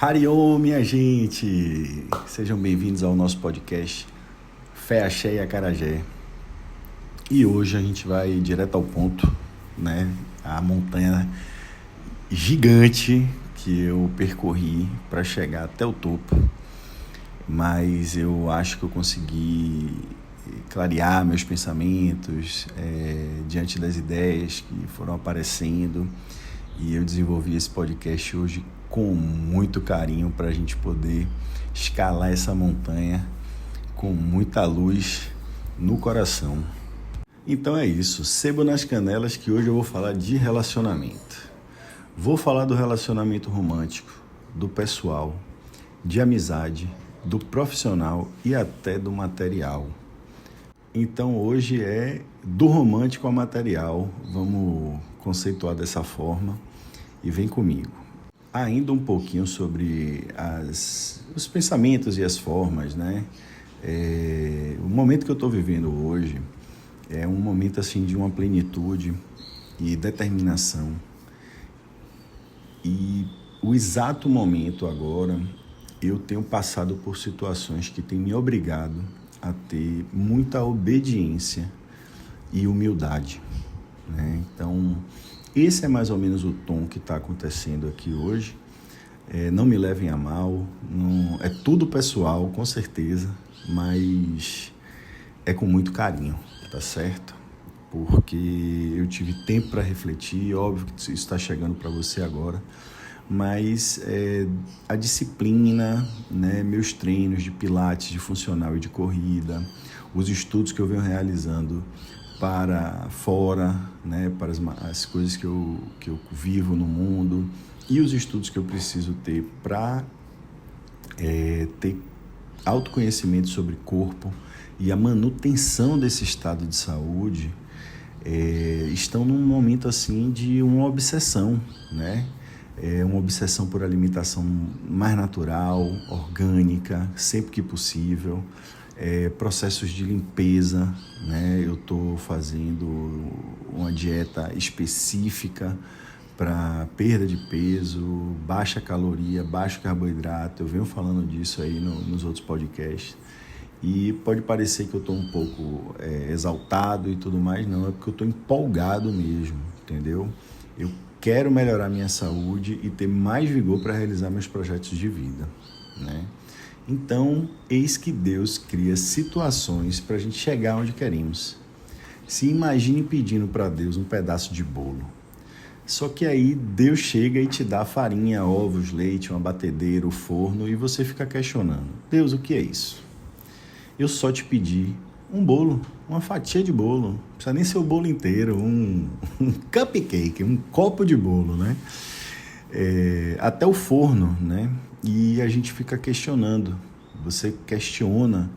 Hariom, minha gente! Sejam bem-vindos ao nosso podcast Fé, Axé e Acarajé. E hoje a gente vai direto ao ponto, né? A montanha gigante que eu percorri para chegar até o topo. Mas eu acho que eu consegui clarear meus pensamentos diante das ideias que foram aparecendo. E eu desenvolvi esse podcast hoje com muito carinho para a gente poder escalar essa montanha com muita luz no coração. Então é isso, sebo nas canelas que hoje eu vou falar de relacionamento. Vou falar do relacionamento romântico, do pessoal, de amizade, do profissional e até do material. Então hoje é do romântico ao material, vamos conceituar dessa forma e vem comigo. Ainda um pouquinho sobre os pensamentos e as formas, né? O momento que eu estou vivendo hoje é um momento assim de uma plenitude e determinação. E o exato momento agora, eu tenho passado por situações que têm me obrigado a ter muita obediência e humildade, né? Então, esse é mais ou menos o tom que está acontecendo aqui hoje. Não me levem a mal, não, é tudo pessoal, com certeza, mas é com muito carinho, tá certo? Porque eu tive tempo para refletir, óbvio que isso está chegando para você agora, mas a disciplina, né, meus treinos de pilates, de funcional e de corrida, os estudos que eu venho realizando para fora, né, para as coisas que eu vivo no mundo e os estudos que eu preciso ter para ter autoconhecimento sobre corpo e a manutenção desse estado de saúde estão num momento assim de uma obsessão, né? Uma obsessão por alimentação mais natural, orgânica, sempre que possível. Processos de limpeza, né? Eu estou fazendo uma dieta específica para perda de peso, baixa caloria, baixo carboidrato. Eu venho falando disso aí nos outros podcasts. E pode parecer que eu estou um pouco exaltado e tudo mais, não, é porque eu estou empolgado mesmo, entendeu? Eu quero melhorar minha saúde e ter mais vigor para realizar meus projetos de vida, né? Então, eis que Deus cria situações para a gente chegar onde queremos. Se imagine pedindo para Deus um pedaço de bolo. Só que aí Deus chega e te dá farinha, ovos, leite, uma batedeira, o forno e você fica questionando. Deus, o que é isso? Eu só te pedi um bolo, uma fatia de bolo. Não precisa nem ser o bolo inteiro, um cupcake, um copo de bolo, né? Até o forno, né? E a gente fica questionando. Você questiona,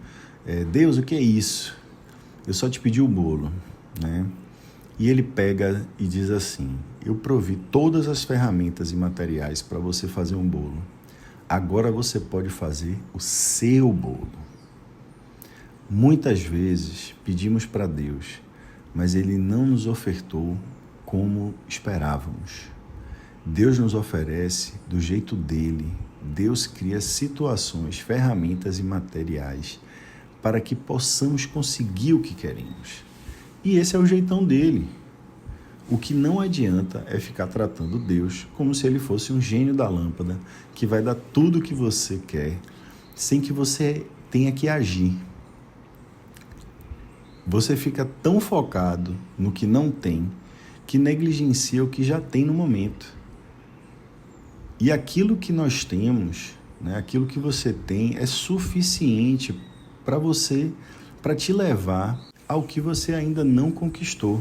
Deus, o que é isso? Eu só te pedi o bolo, né? E ele pega e diz assim, eu provi todas as ferramentas e materiais para você fazer um bolo. Agora você pode fazer o seu bolo. Muitas vezes pedimos para Deus, mas Ele não nos ofertou como esperávamos. Deus nos oferece do jeito dele. Deus cria situações, ferramentas e materiais para que possamos conseguir o que queremos. E esse é o jeitão dele. O que não adianta é ficar tratando Deus como se ele fosse um gênio da lâmpada que vai dar tudo o que você quer sem que você tenha que agir. Você fica tão focado no que não tem que negligencia o que já tem no momento. E aquilo que nós temos, né, aquilo que você tem é suficiente para te levar ao que você ainda não conquistou.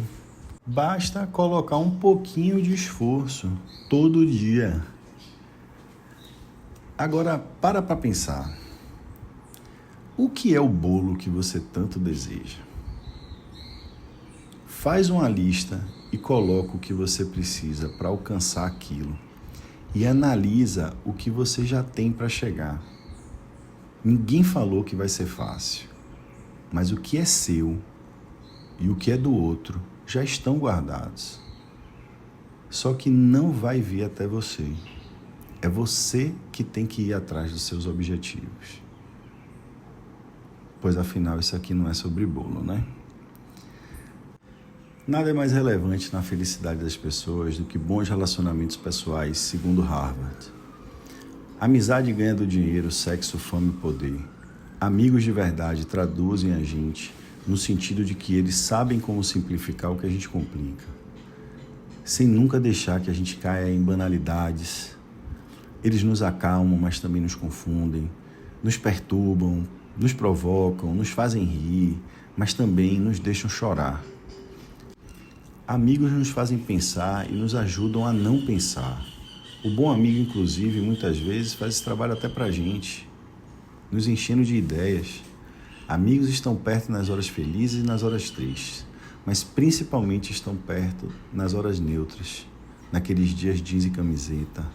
Basta colocar um pouquinho de esforço todo dia. Agora, para pensar. O que é o bolo que você tanto deseja? Faz uma lista e coloca o que você precisa para alcançar aquilo. E analisa o que você já tem para chegar. Ninguém falou que vai ser fácil, mas o que é seu e o que é do outro já estão guardados. Só que não vai vir até você. É você que tem que ir atrás dos seus objetivos. Pois afinal isso aqui não é sobre bolo, né? Nada é mais relevante na felicidade das pessoas do que bons relacionamentos pessoais, segundo Harvard. Amizade ganha do dinheiro, sexo, fama e poder. Amigos de verdade traduzem a gente no sentido de que eles sabem como simplificar o que a gente complica, sem nunca deixar que a gente caia em banalidades. Eles nos acalmam, mas também nos confundem, nos perturbam, nos provocam, nos fazem rir, mas também nos deixam chorar. Amigos nos fazem pensar e nos ajudam a não pensar. O bom amigo, inclusive, muitas vezes faz esse trabalho até pra gente, nos enchendo de ideias. Amigos estão perto nas horas felizes e nas horas tristes, mas principalmente estão perto nas horas neutras, naqueles dias jeans e camiseta,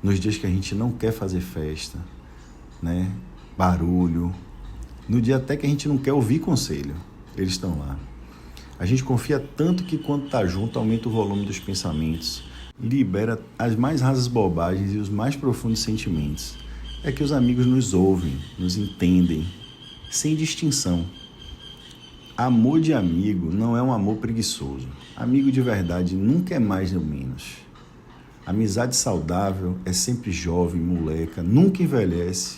nos dias que a gente não quer fazer festa, né? Barulho, no dia até que a gente não quer ouvir conselho, eles estão lá. A gente confia tanto que quando está junto aumenta o volume dos pensamentos, libera as mais rasas bobagens e os mais profundos sentimentos. É que os amigos nos ouvem, nos entendem, sem distinção. Amor de amigo não é um amor preguiçoso. Amigo de verdade nunca é mais nem menos. Amizade saudável é sempre jovem, moleca, nunca envelhece,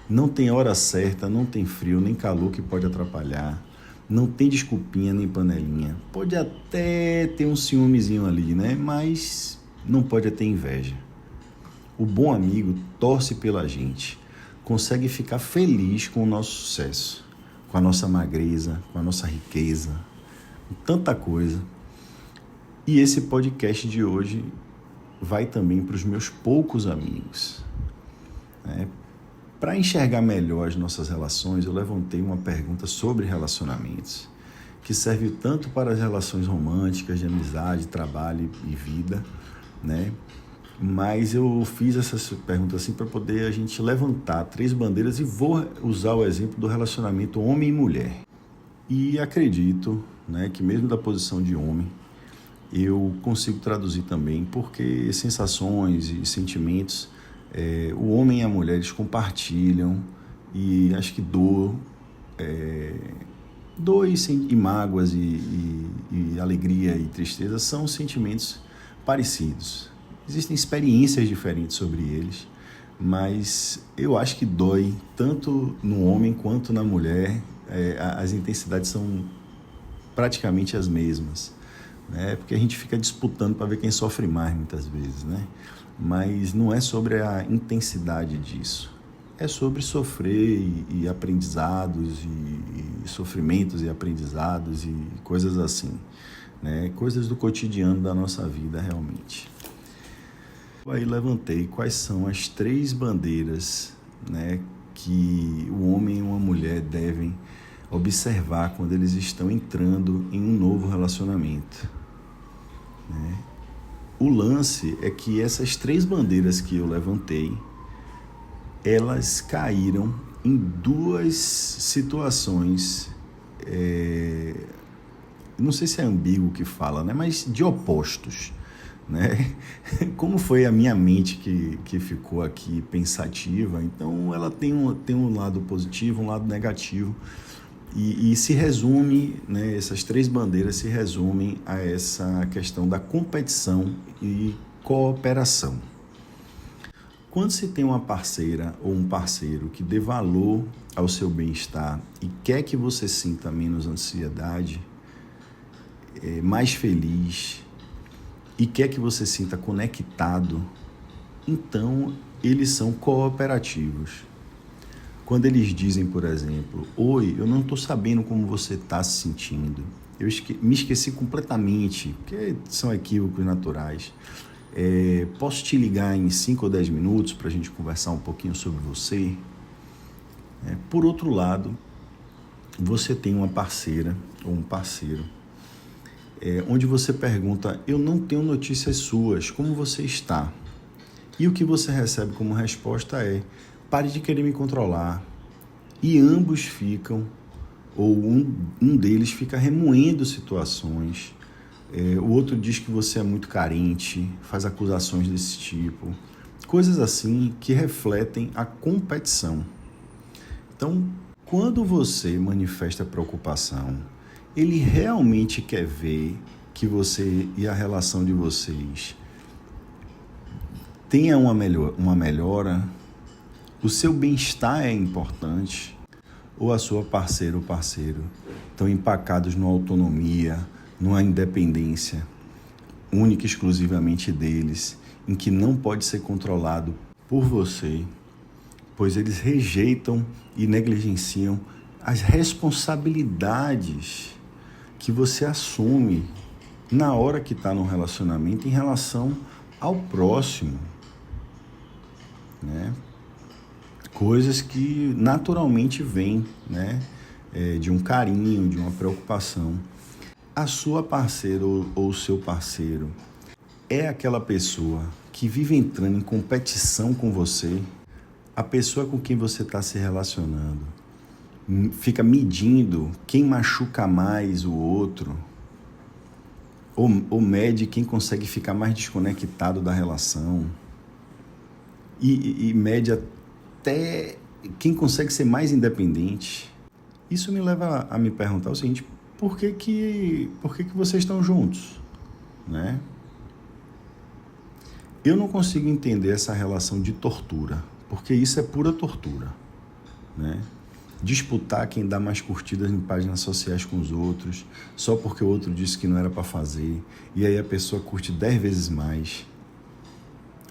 não tem hora certa, não tem frio nem calor que pode atrapalhar, não tem desculpinha nem panelinha. Pode até ter um ciúmezinho ali, né? Mas não pode ter inveja. O bom amigo torce pela gente, consegue ficar feliz com o nosso sucesso, com a nossa magreza, com a nossa riqueza, com tanta coisa. E esse podcast de hoje vai também para os meus poucos amigos. Para enxergar melhor as nossas relações, eu levantei uma pergunta sobre relacionamentos, que serve tanto para as relações românticas, de amizade, trabalho e vida, né? Mas eu fiz essa pergunta assim para poder a gente levantar 3 bandeiras e vou usar o exemplo do relacionamento homem e mulher. E acredito, né, que mesmo da posição de homem, eu consigo traduzir também, porque sensações e sentimentos, o homem e a mulher, eles compartilham, e acho que dor e mágoas e alegria e tristeza são sentimentos parecidos. Existem experiências diferentes sobre eles, mas eu acho que dói tanto no homem quanto na mulher. As intensidades são praticamente as mesmas, né? Porque a gente fica disputando para ver quem sofre mais muitas vezes, né? Mas não é sobre a intensidade disso, é sobre sofrer e aprendizados e sofrimentos e aprendizados e coisas assim, né? Coisas do cotidiano da nossa vida realmente. Aí levantei quais são as 3 bandeiras, né, que o homem e uma mulher devem observar quando eles estão entrando em um novo relacionamento, né? O lance é que essas 3 bandeiras que eu levantei, elas caíram em 2 situações, não sei se é ambíguo que fala, né, mas de opostos, né? Como foi a minha mente que ficou aqui pensativa, então ela tem um lado positivo, um lado negativo, e se resume, né, essas 3 bandeiras se resumem a essa questão da competição e cooperação. Quando se tem uma parceira ou um parceiro que dê valor ao seu bem-estar e quer que você sinta menos ansiedade, mais feliz, e quer que você sinta conectado, então eles são cooperativos. Quando eles dizem, por exemplo, oi, eu não estou sabendo como você está se sentindo, eu me esqueci completamente, porque são equívocos naturais, posso te ligar em 5 ou 10 minutos para a gente conversar um pouquinho sobre você? Por outro lado, você tem uma parceira ou um parceiro, onde você pergunta, eu não tenho notícias suas, como você está? E o que você recebe como resposta é, pare de querer me controlar. E ambos ficam, ou um deles fica remoendo situações, o outro diz que você é muito carente, faz acusações desse tipo, Coisas assim que refletem a competição. Então, quando você manifesta preocupação, ele realmente quer ver que você e a relação de vocês tenha uma melhora, o seu bem-estar é importante, ou a sua parceira ou parceiro estão empacados numa autonomia, numa independência única e exclusivamente deles, em que não pode ser controlado por você, pois eles rejeitam e negligenciam as responsabilidades que você assume na hora que está no relacionamento em relação ao próximo, né? Coisas que naturalmente vêm, né? De um carinho, de uma preocupação. A sua parceira ou o seu parceiro é aquela pessoa que vive entrando em competição com você, a pessoa com quem você está se relacionando, fica medindo quem machuca mais o outro, ou mede quem consegue ficar mais desconectado da relação, e mede até quem consegue ser mais independente. Isso me leva a me perguntar o seguinte: por que vocês estão juntos, né? Eu não consigo entender essa relação de tortura, porque isso é pura tortura, né? Disputar quem dá mais curtidas em páginas sociais com os outros, só porque o outro disse que não era para fazer, e aí a pessoa curte 10 vezes mais.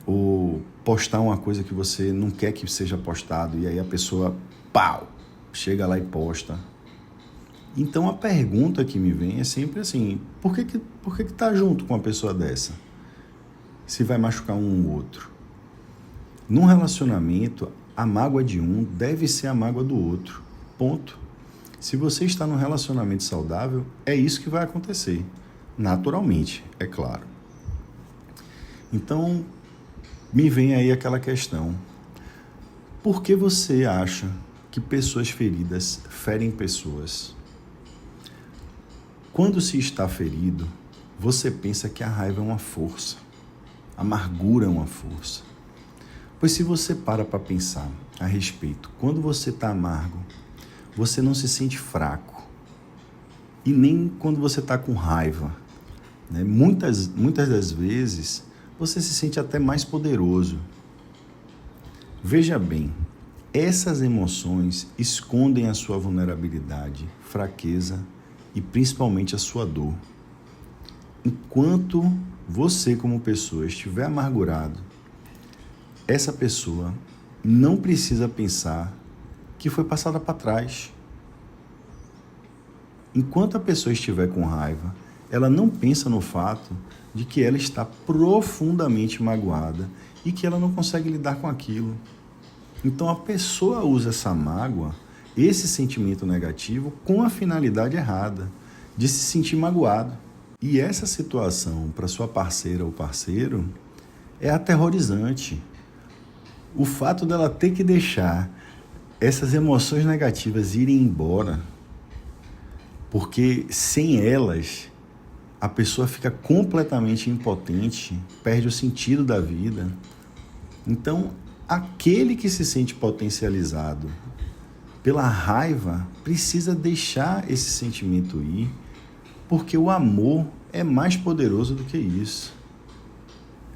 Ou postar uma coisa que você não quer que seja postado, e aí a pessoa, pau, chega lá e posta. Então a pergunta que me vem é sempre assim: por que tá junto com uma pessoa dessa? Se vai machucar um ou outro. Num relacionamento, a mágoa de um deve ser a mágoa do outro. Ponto. Se você está num relacionamento saudável, é isso que vai acontecer. Naturalmente, é claro. Então, me vem aí aquela questão: por que você acha que pessoas feridas ferem pessoas? Quando se está ferido, você pensa que a raiva é uma força, a amargura é uma força. Pois se você para pensar a respeito, quando você está amargo, você não se sente fraco. E nem quando você está com raiva, né? Muitas das vezes, você se sente até mais poderoso. Veja bem, essas emoções escondem a sua vulnerabilidade, fraqueza e principalmente a sua dor. Enquanto você, como pessoa, estiver amargurado, essa pessoa não precisa pensar que foi passada para trás. Enquanto a pessoa estiver com raiva, ela não pensa no fato de que ela está profundamente magoada e que ela não consegue lidar com aquilo. Então a pessoa usa essa mágoa, esse sentimento negativo, com a finalidade errada, de se sentir magoado. E essa situação para sua parceira ou parceiro é aterrorizante. O fato dela ter que deixar essas emoções negativas irem embora, porque sem elas a pessoa fica completamente impotente, perde o sentido da vida. Então, aquele que se sente potencializado pela raiva precisa deixar esse sentimento ir, porque o amor é mais poderoso do que isso.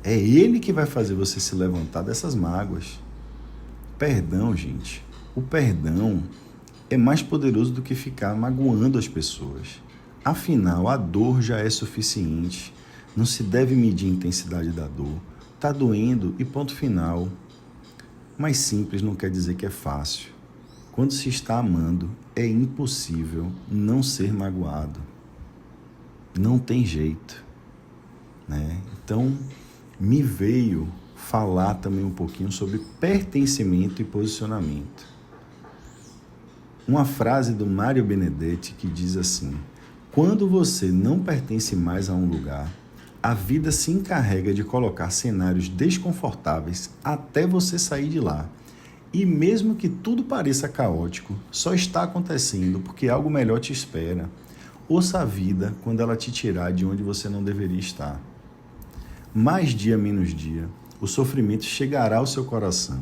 É ele que vai fazer você se levantar dessas mágoas. Perdão, gente. O perdão é mais poderoso do que ficar magoando as pessoas. Afinal, a dor já é suficiente. Não se deve medir a intensidade da dor. Tá doendo e ponto final. Mas simples não quer dizer que é fácil. Quando se está amando, é impossível não ser magoado. Não tem jeito, né? Então, me veio falar também um pouquinho sobre pertencimento e posicionamento. Uma frase do Mário Benedetti que diz assim: quando você não pertence mais a um lugar, a vida se encarrega de colocar cenários desconfortáveis até você sair de lá. E mesmo que tudo pareça caótico, só está acontecendo porque algo melhor te espera. Ouça a vida quando ela te tirar de onde você não deveria estar. Mais dia, menos dia, o sofrimento chegará ao seu coração,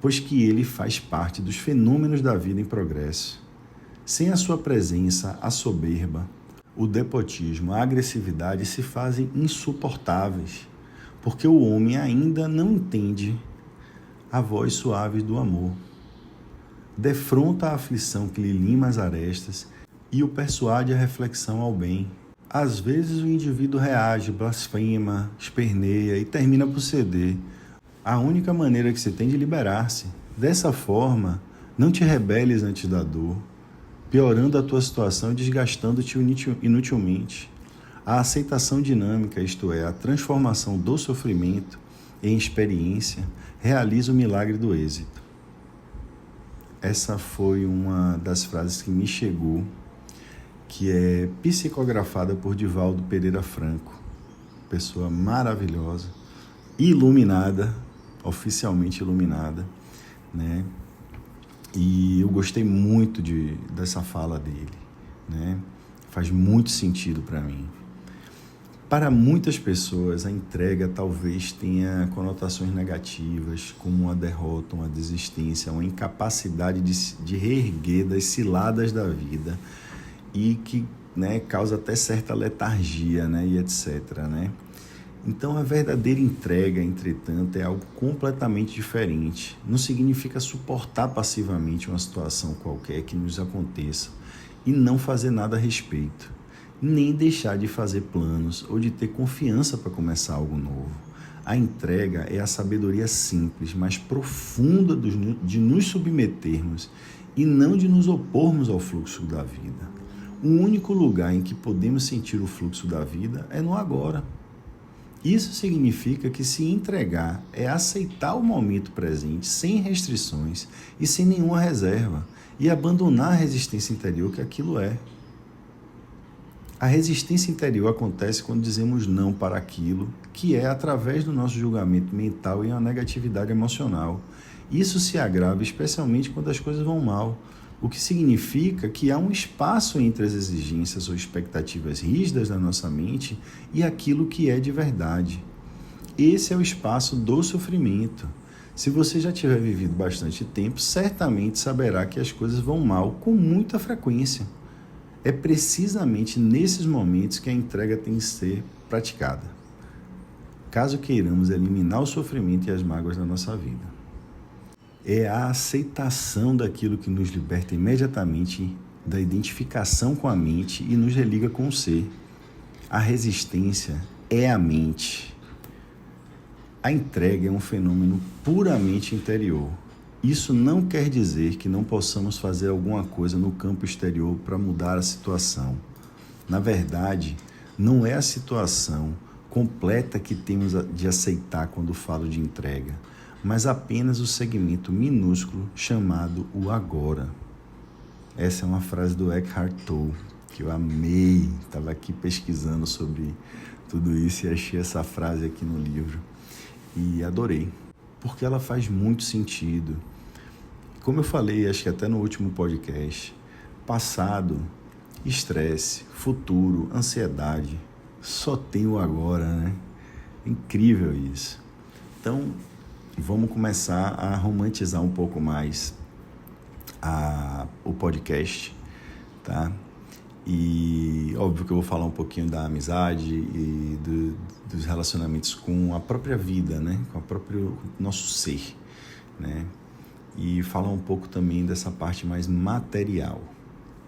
pois que ele faz parte dos fenômenos da vida em progresso. Sem a sua presença, a soberba, o despotismo, a agressividade se fazem insuportáveis, porque o homem ainda não entende a voz suave do amor. Defronta a aflição que lhe lima as arestas e o persuade a reflexão ao bem. Às vezes o indivíduo reage, blasfema, esperneia e termina por ceder. A única maneira que se tem de liberar-se. Dessa forma, não te rebeles antes da dor, piorando a tua situação e desgastando-te inutilmente. A aceitação dinâmica, isto é, a transformação do sofrimento em experiência, realiza o milagre do êxito. Essa foi uma das frases que me chegou, que é psicografada por Divaldo Pereira Franco, pessoa maravilhosa, iluminada, oficialmente iluminada, né? E eu gostei muito dessa fala dele, né? Faz muito sentido para mim. Para muitas pessoas, a entrega talvez tenha conotações negativas, como uma derrota, uma desistência, uma incapacidade de reerguer das ciladas da vida e que, né, causa até certa letargia, né, e etc., né? Então, a verdadeira entrega, entretanto, é algo completamente diferente. Não significa suportar passivamente uma situação qualquer que nos aconteça e não fazer nada a respeito, nem deixar de fazer planos ou de ter confiança para começar algo novo. A entrega é a sabedoria simples, mas profunda de nos submetermos e não de nos opormos ao fluxo da vida. O único lugar em que podemos sentir o fluxo da vida é no agora. Isso significa que se entregar é aceitar o momento presente sem restrições e sem nenhuma reserva e abandonar a resistência interior que aquilo é. A resistência interior acontece quando dizemos não para aquilo que é através do nosso julgamento mental e uma negatividade emocional. Isso se agrava especialmente quando as coisas vão mal, o que significa que há um espaço entre as exigências ou expectativas rígidas da nossa mente e aquilo que é de verdade. Esse é o espaço do sofrimento. Se você já tiver vivido bastante tempo, certamente saberá que as coisas vão mal com muita frequência. É precisamente nesses momentos que a entrega tem que ser praticada, caso queiramos eliminar o sofrimento e as mágoas da nossa vida. É a aceitação daquilo que nos liberta imediatamente da identificação com a mente e nos religa com o ser. A resistência é a mente. A entrega é um fenômeno puramente interior. Isso não quer dizer que não possamos fazer alguma coisa no campo exterior para mudar a situação. Na verdade, não é a situação completa que temos de aceitar quando falo de entrega, mas apenas o segmento minúsculo chamado o agora. Essa é uma frase do Eckhart Tolle, que eu amei. Estava aqui pesquisando sobre tudo isso e achei essa frase aqui no livro e adorei, porque ela faz muito sentido. Como eu falei, acho que até no último podcast, passado, estresse, futuro, ansiedade, só tem o agora, né? Incrível isso. Então, vamos começar a romantizar um pouco mais o podcast, tá? E óbvio que eu vou falar um pouquinho da amizade e dos relacionamentos com a própria vida, né? Com o próprio nosso ser, né? E falar um pouco também dessa parte mais material,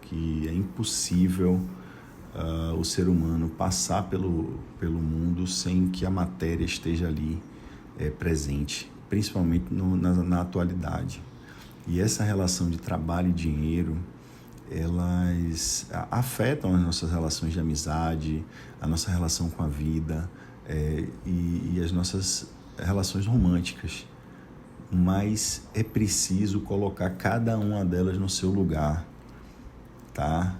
que é impossível o ser humano passar pelo mundo sem que a matéria esteja ali presente, principalmente na atualidade. E essa relação de trabalho e dinheiro, elas afetam as nossas relações de amizade, a nossa relação com a vida e as nossas relações românticas. Mas é preciso colocar cada uma delas no seu lugar, tá?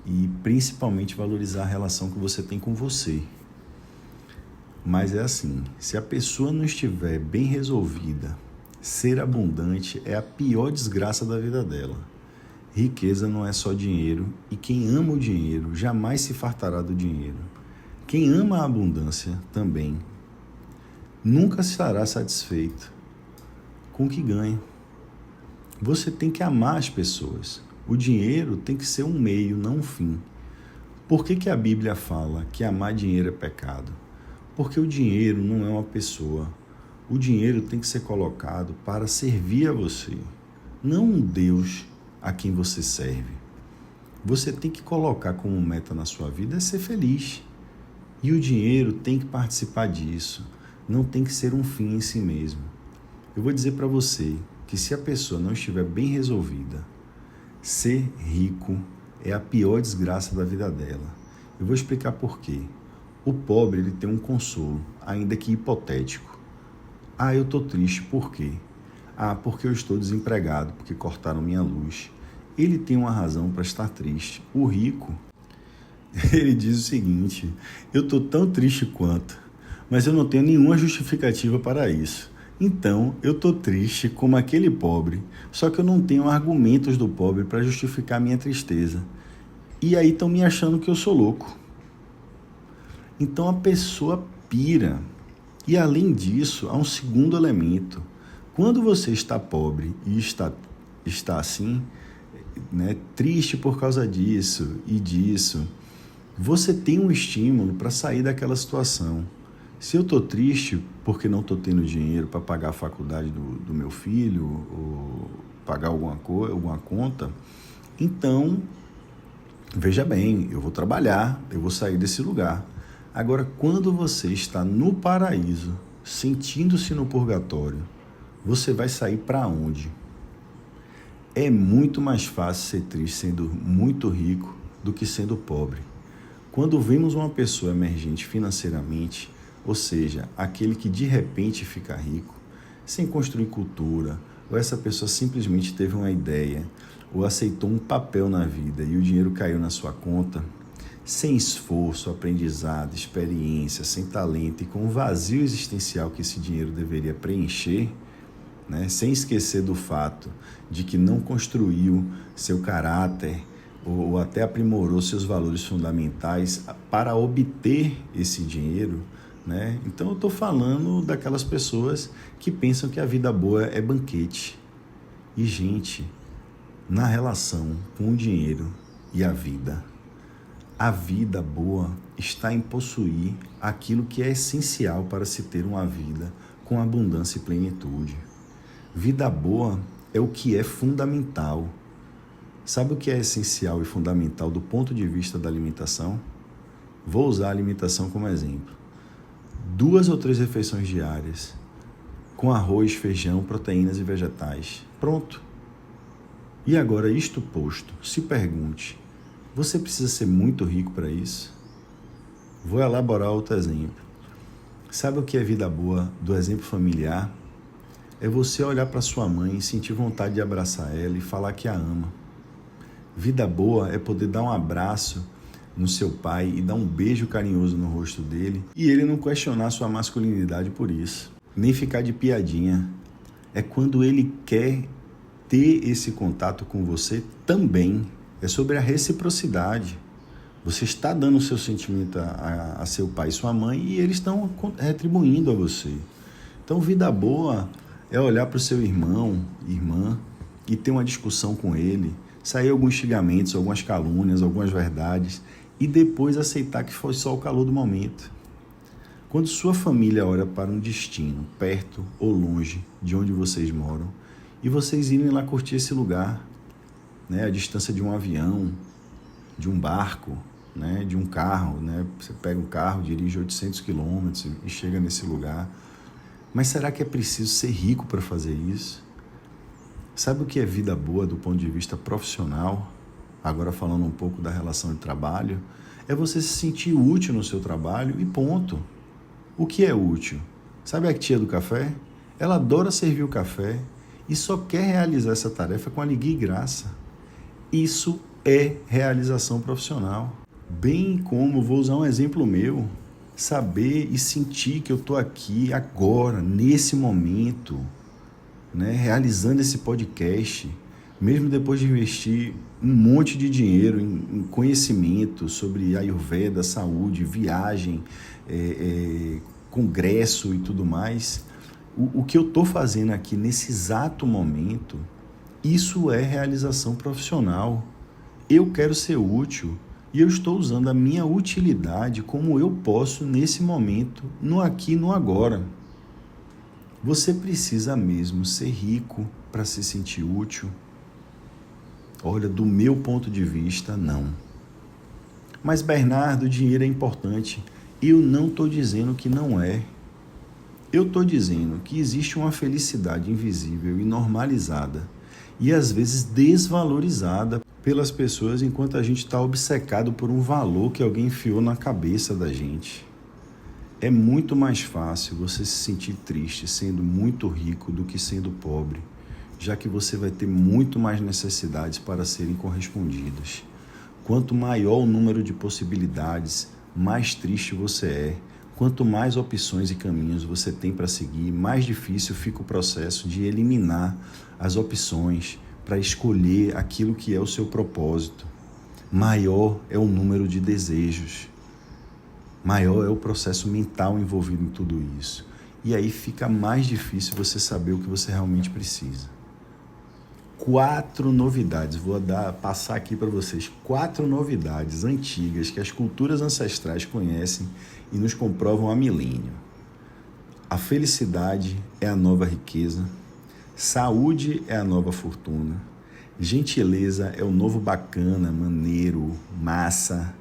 E principalmente valorizar a relação que você tem com você. Mas é assim, se a pessoa não estiver bem resolvida, ser abundante é a pior desgraça da vida dela. Riqueza não é só dinheiro, e quem ama o dinheiro jamais se fartará do dinheiro. Quem ama a abundância também nunca estará satisfeito com o que ganha. Você tem que amar as pessoas. O dinheiro tem que ser um meio, não um fim. Por que a Bíblia fala que amar dinheiro é pecado? Porque o dinheiro não é uma pessoa. O dinheiro tem que ser colocado para servir a você, não um Deus a quem você serve. Você tem que colocar como meta na sua vida é ser feliz. E o dinheiro tem que participar disso. Não tem que ser um fim em si mesmo. Eu vou dizer para você que se a pessoa não estiver bem resolvida, ser rico é a pior desgraça da vida dela. Eu vou explicar por quê. O pobre, ele tem um consolo, ainda que hipotético. Eu estou triste, por quê? Porque eu estou desempregado, porque cortaram minha luz. Ele tem uma razão para estar triste. O rico, ele diz o seguinte: eu estou tão triste quanto, mas eu não tenho nenhuma justificativa para isso. Então, eu estou triste como aquele pobre, só que eu não tenho argumentos do pobre para justificar minha tristeza. E aí estão me achando que eu sou louco. Então a pessoa pira. E além disso, há um segundo elemento. Quando você está pobre e está assim, triste por causa disso e disso, você tem um estímulo para sair daquela situação. Se eu estou triste porque não estou tendo dinheiro para pagar a faculdade do meu filho ou pagar alguma conta, então, veja bem, eu vou trabalhar, eu vou sair desse lugar. Agora, quando você está no paraíso, sentindo-se no purgatório, você vai sair para onde? É muito mais fácil ser triste sendo muito rico do que sendo pobre. Quando vemos uma pessoa emergente financeiramente, ou seja, aquele que de repente fica rico, sem construir cultura, ou essa pessoa simplesmente teve uma ideia, ou aceitou um papel na vida e o dinheiro caiu na sua conta, sem esforço, aprendizado, experiência, sem talento e com o vazio existencial que esse dinheiro deveria preencher, sem esquecer do fato de que não construiu seu caráter ou até aprimorou seus valores fundamentais para obter esse dinheiro, Então eu estou falando daquelas pessoas que pensam que a vida boa é banquete. E, gente, na relação com o dinheiro e a vida boa está em possuir aquilo que é essencial para se ter uma vida com abundância e plenitude. Vida boa é o que é fundamental. Sabe o que é essencial e fundamental do ponto de vista da alimentação? Vou usar a alimentação como exemplo. 2 ou 3 refeições diárias, com arroz, feijão, proteínas e vegetais. Pronto. E agora, isto posto, se pergunte, você precisa ser muito rico para isso? Vou elaborar outro exemplo. Sabe o que é vida boa do exemplo familiar? É você olhar para sua mãe e sentir vontade de abraçar ela e falar que a ama. Vida boa é poder dar um abraço no seu pai e dar um beijo carinhoso no rosto dele e ele não questionar sua masculinidade por isso, nem ficar de piadinha. É quando ele quer ter esse contato com você também. É sobre a reciprocidade. Você está dando o seu sentimento a seu pai e sua mãe e eles estão retribuindo a você. Então, vida boa é olhar para o seu irmão, irmã, e ter uma discussão com ele, sair alguns xingamentos, algumas calúnias, algumas verdades, e depois aceitar que foi só o calor do momento. Quando sua família olha para um destino, perto ou longe de onde vocês moram, e vocês irem lá curtir esse lugar, a distância de um avião, de um barco, de um carro, Você pega um carro, dirige 800 quilômetros e chega nesse lugar. Mas será que é preciso ser rico para fazer isso? Sabe o que é vida boa do ponto de vista profissional? Agora falando um pouco da relação de trabalho, é você se sentir útil no seu trabalho e ponto. O que é útil? Sabe a tia do café? Ela adora servir o café e só quer realizar essa tarefa com alegria e graça. Isso é realização profissional. Bem como, vou usar um exemplo meu, saber e sentir que eu estou aqui agora, nesse momento, realizando esse podcast, mesmo depois de investir um monte de dinheiro em conhecimento sobre Ayurveda, saúde, viagem, congresso e tudo mais. O que eu estou fazendo aqui nesse exato momento, isso é realização profissional. Eu quero ser útil e eu estou usando a minha utilidade como eu posso nesse momento, no aqui e no agora. Você precisa mesmo ser rico para se sentir útil? Olha, do meu ponto de vista, não. Mas, Bernardo, o dinheiro é importante. Eu não estou dizendo que não é. Eu estou dizendo que existe uma felicidade invisível e normalizada e, às vezes, desvalorizada pelas pessoas enquanto a gente está obcecado por um valor que alguém enfiou na cabeça da gente. É muito mais fácil você se sentir triste sendo muito rico do que sendo pobre, já que você vai ter muito mais necessidades para serem correspondidas. Quanto maior o número de possibilidades, mais triste você é. Quanto mais opções e caminhos você tem para seguir, mais difícil fica o processo de eliminar as opções para escolher aquilo que é o seu propósito. Maior é o número de desejos. Maior é o processo mental envolvido em tudo isso. E aí fica mais difícil você saber o que você realmente precisa. 4 novidades, passar aqui para vocês 4 novidades antigas que as culturas ancestrais conhecem e nos comprovam há milênio. A felicidade é a nova riqueza, saúde é a nova fortuna, gentileza é o novo bacana, maneiro, massa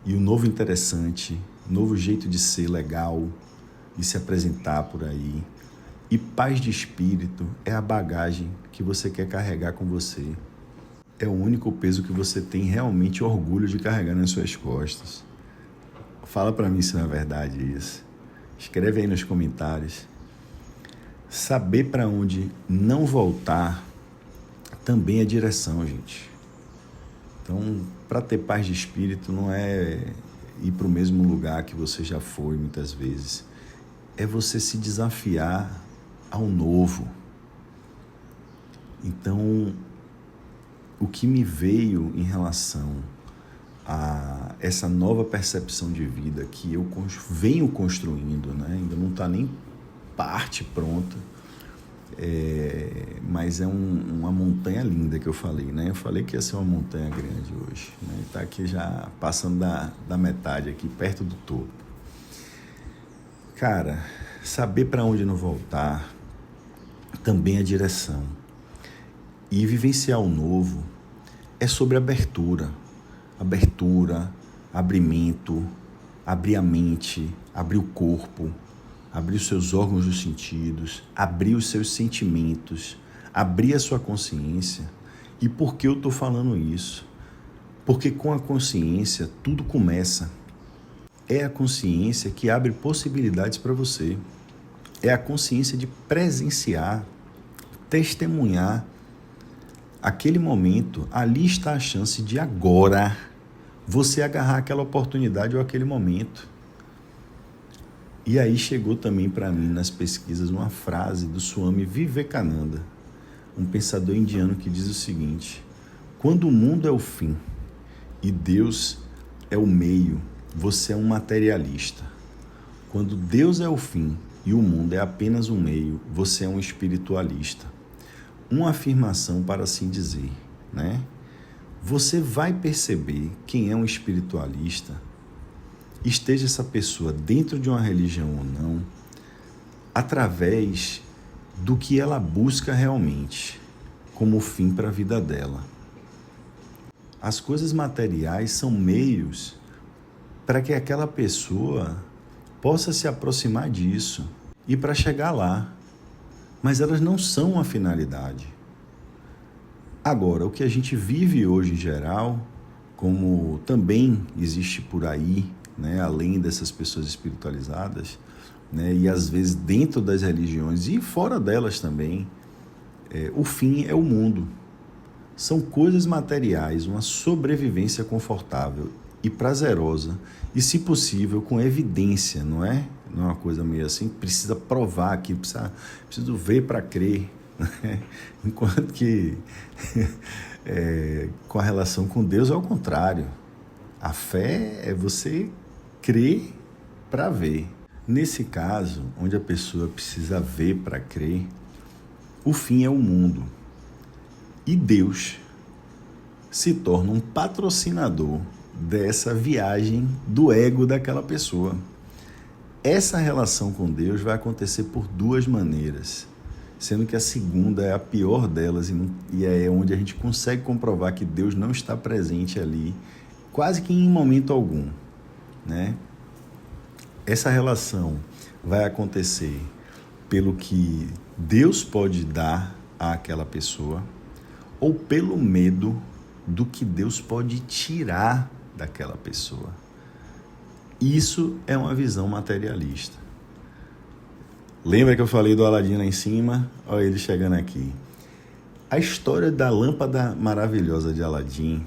e o novo interessante, novo jeito de ser legal e se apresentar por aí. E paz de espírito é a bagagem que você quer carregar com você. É o único peso que você tem realmente orgulho de carregar nas suas costas. Fala para mim se não é verdade isso. Escreve aí nos comentários. Saber para onde não voltar também é direção, gente. Então, para ter paz de espírito não é ir para o mesmo lugar que você já foi muitas vezes. É você se desafiar ao novo. Então, o que me veio em relação a essa nova percepção de vida que eu venho construindo, né? Ainda não está nem parte pronta, mas é uma montanha linda que eu falei, né? Eu falei que ia ser uma montanha grande hoje, né? Está aqui já passando da metade aqui, perto do topo. Cara, saber para onde não voltar também é direção. E vivenciar o novo é sobre abertura, abrimento, abrir a mente, abrir o corpo, abrir os seus órgãos dos sentidos, abrir os seus sentimentos, abrir a sua consciência. E por que eu estou falando isso? Porque com a consciência tudo começa. É a consciência que abre possibilidades para você. É a consciência de presenciar, testemunhar aquele momento. Ali está a chance de agora você agarrar aquela oportunidade ou aquele momento. E aí chegou também para mim nas pesquisas uma frase do Swami Vivekananda, um pensador indiano que diz o seguinte: quando o mundo é o fim e Deus é o meio, você é um materialista. Quando Deus é o fim e o mundo é apenas um meio, você é um espiritualista. Uma afirmação para assim dizer, né? Você vai perceber quem é um espiritualista, esteja essa pessoa dentro de uma religião ou não, através do que ela busca realmente como fim para a vida dela. As coisas materiais são meios para que aquela pessoa possa se aproximar disso e para chegar lá. Mas elas não são uma finalidade. Agora, o que a gente vive hoje em geral, como também existe por aí, né, além dessas pessoas espiritualizadas, né, e às vezes dentro das religiões e fora delas também, o fim é o mundo. São coisas materiais, uma sobrevivência confortável e prazerosa, e se possível com evidência, não é? Não é uma coisa meio assim, precisa provar aqui, preciso ver para crer, né? Enquanto que com a relação com Deus é o contrário. A fé é você crer para ver. Nesse caso, onde a pessoa precisa ver para crer, o fim é o mundo. E Deus se torna um patrocinador dessa viagem do ego daquela pessoa. Essa relação com Deus vai acontecer por duas maneiras, sendo que a segunda é a pior delas e é onde a gente consegue comprovar que Deus não está presente ali, quase que em momento algum, né? Essa relação vai acontecer pelo que Deus pode dar àquela pessoa ou pelo medo do que Deus pode tirar daquela pessoa. Isso é uma visão materialista. Lembra que eu falei do Aladim lá em cima? Olha ele chegando aqui. A história da lâmpada maravilhosa de Aladim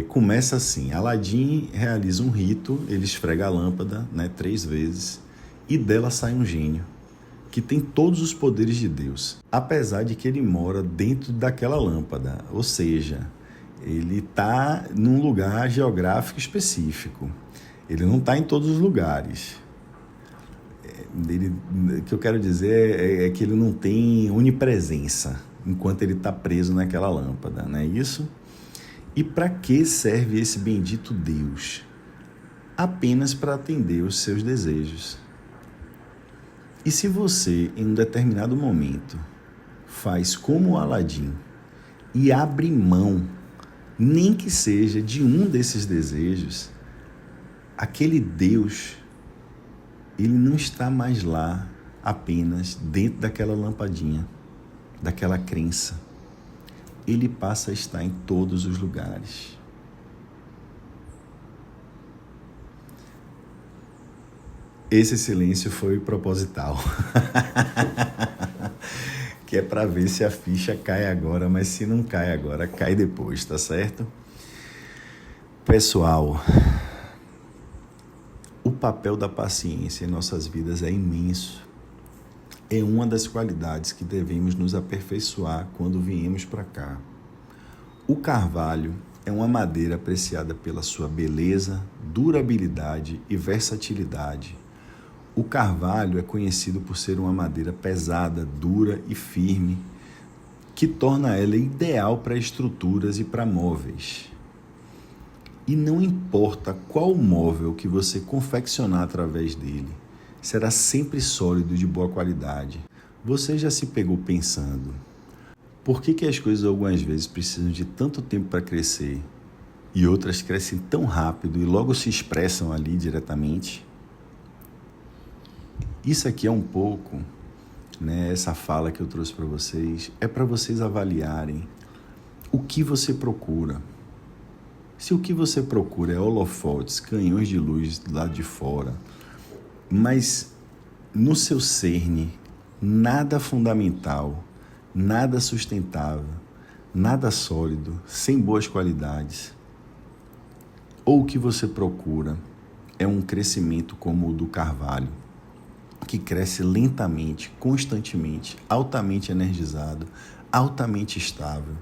começa assim. Aladim realiza um rito, ele esfrega a lâmpada, 3 vezes, e dela sai um gênio, que tem todos os poderes de Deus, apesar de que ele mora dentro daquela lâmpada, ou seja, ele está num lugar geográfico específico, ele não está em todos os lugares. O que eu quero dizer é que ele não tem onipresença enquanto ele está preso naquela lâmpada, não é isso? E para que serve esse bendito Deus? Apenas para atender os seus desejos. E se você, em um determinado momento, faz como o Aladim e abre mão, nem que seja de um desses desejos, aquele Deus, ele não está mais lá apenas dentro daquela lampadinha, daquela crença. Ele passa a estar em todos os lugares. Esse silêncio foi proposital. Que é para ver se a ficha cai agora, mas se não cai agora, cai depois, tá certo? Pessoal, o papel da paciência em nossas vidas é imenso. É uma das qualidades que devemos nos aperfeiçoar quando viemos para cá. O carvalho é uma madeira apreciada pela sua beleza, durabilidade e versatilidade. O carvalho é conhecido por ser uma madeira pesada, dura e firme, que torna ela ideal para estruturas e para móveis. E não importa qual móvel que você confeccionar através dele, será sempre sólido e de boa qualidade. Você já se pegou pensando, por que as coisas algumas vezes precisam de tanto tempo para crescer e outras crescem tão rápido e logo se expressam ali diretamente? Isso aqui é um pouco, essa fala que eu trouxe para vocês, é para vocês avaliarem o que você procura. Se o que você procura é holofotes, canhões de luz do lado de fora, mas no seu cerne, nada fundamental, nada sustentável, nada sólido, sem boas qualidades. Ou o que você procura é um crescimento como o do carvalho, que cresce lentamente, constantemente, altamente energizado, altamente estável.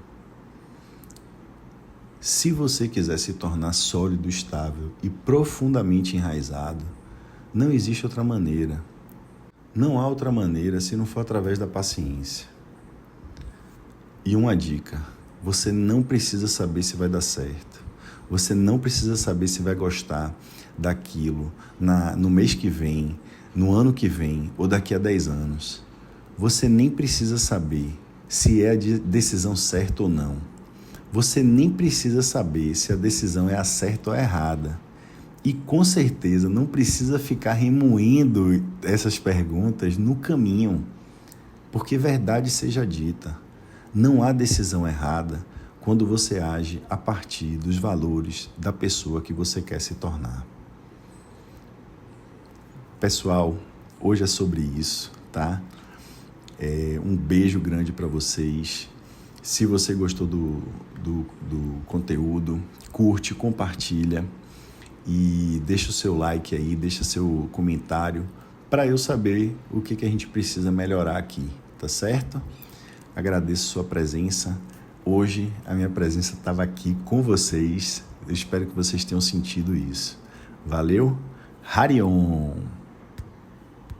Se você quiser se tornar sólido, estável e profundamente enraizado, não existe outra maneira. Não há outra maneira se não for através da paciência. E uma dica, você não precisa saber se vai dar certo. Você não precisa saber se vai gostar daquilo no mês que vem, no ano que vem ou daqui a 10 anos. Você nem precisa saber se é a decisão certa ou não. Você nem precisa saber se a decisão é a certa ou a errada. E com certeza não precisa ficar remoendo essas perguntas no caminho, porque verdade seja dita, não há decisão errada quando você age a partir dos valores da pessoa que você quer se tornar. Pessoal, hoje é sobre isso, tá? Um beijo grande para vocês. Se você gostou do conteúdo, curte, compartilha. E deixa o seu like aí, deixa seu comentário para eu saber o que a gente precisa melhorar aqui, tá certo? Agradeço sua presença. Hoje a minha presença estava aqui com vocês. Eu espero que vocês tenham sentido isso. Valeu? Harion.